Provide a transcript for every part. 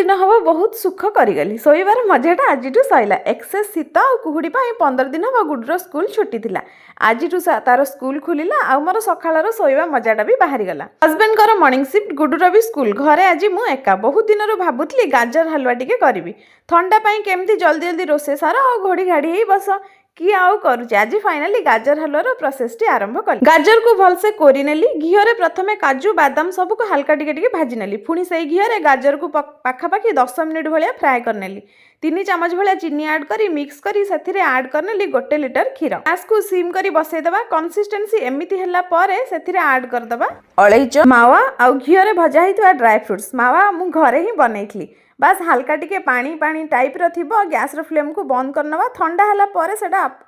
दिन हम बहुत सुख करी शोबार मजाटा आज सैला एक्सेस शीत आ कुहुड़ी 15 दिन हम गुडुर स्कूल छुट्टी थिला आज तार स्कूल खुलिला आ मोर सकाळर शोबा मजाटा भी बाहरी गला। हस्बैंड कर मॉर्निंग शिफ्ट गुडुर भी स्कूल घरे आज मु एका बहुत दिन भावुली गाजर हलवा टिके करी ठंडा केमती जल्दी जल्दी रोसे सार आ घोड़ी घाड़ी ही बस किए आउ करुचे आज फाइनाली गाजर हलवार प्रोसेस टी आरंभ कली। गाजर को भलसे कोरी नेली घीरे प्रथमे काजू बादाम सब को हल्का टिके भाजी नेली पुणी से घीरे गाजर को पाखापाखि 10 मिनिट भाया फ्राए करनेली 3 चामच भाया चीनी ऐड करी मिक्स करी से ऐड करनेली 1 लीटर क्षीर गैस को सिम करी बसईदेवा कंसिस्टेंसी एमती है से ऐड करदे अलैच मावा आ घीरे भजा होता ड्राई फ्रुट्स मावा मु घरे ही बनई बास हल्का टिके पानी पानी टाइप थी गैस फ्लेम को बंद करना ठंडा है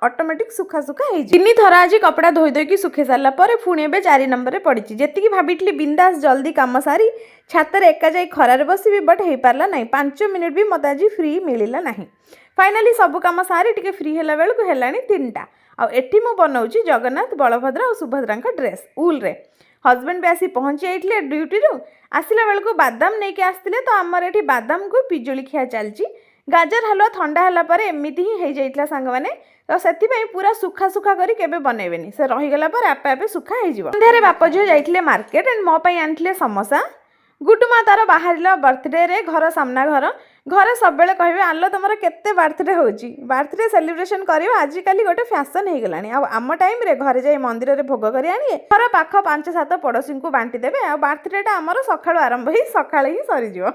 ऑटोमेटिक सुखा सुखा हो 3 थर आज कपड़ा धोई धोई सुखे सारा पुणी 4 नंबर पड़ी जी भाई बिंदास जल्दी कम सारी छातर एका जाई खरार बसबी बट हो पारा ना 5 मिनिट भी मत आज फ्री मिलला ना। फाइनाली सब कम सारी टिके फ्री है बेलू है 3टा आठी मु बनाऊँ जगन्नाथ बलभद्र और सुभद्रा ड्रेस उल रे हस्बैंड भी आसी पहुँची जाइए ड्यूटी रू आसला बेलू बादाम नहीं आसते तो आमर ये बादाम को पिजुली खिया चलती गाजर हलवा ठंडा है एमती ही हो जाता सांग मैंने तो से पूरा सुखा सुखा करी केबे बनइबेनी से रहीगला पर आपे आपे सुखा हो संध्यारे बाप झील जाइए मार्केट एंड मो पाई आनिथिले समोसा गुटुमा तार बाहर बर्थडे रे घर सामना घर सब बेले कहे आलो तुम केते बर्थडे होची बर्थडे सेलिब्रेशन करियो आजिकल गोटे फैशन हो गलानी आम टाइम रे घरे जाई मंदिर रे भोग करी आनिए घर पाख 5-7 पड़ोसी को बांटी देबे आ बर्थडे आमर सकाळु आरंभ ही सकाळे ही सरी जिवो।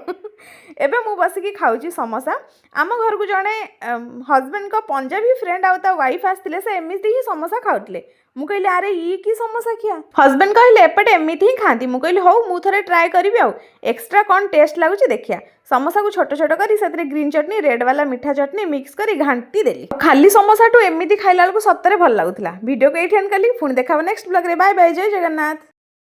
एबे मु बसिकी खाऊची समोसा आम घर को जड़े हस्बैंड को पंजाबी फ्रेंड आ वाइफ आसते से एमती ही समोसा खाऊले मु कहली अरे ये की समोसा खिया हस्बैंड कहले एपटे एमती ही खाती मु कहली हौ मु थरे ट्राए करी आउ एक्स्ट्रा कौन टेस्ट लगुच देखिया समोसा को छोट छोट करी से ग्रीन चटनी रेड वाला मीठा चटनी मिक्स करी घांटी देली खाली समोसा टू एमती खाइला बेलू सतरे भल लगुला। वीडियो को ये कली पुणी देखा नेक्स्ट ब्लॉग रे बाय बाय जय जगन्नाथ।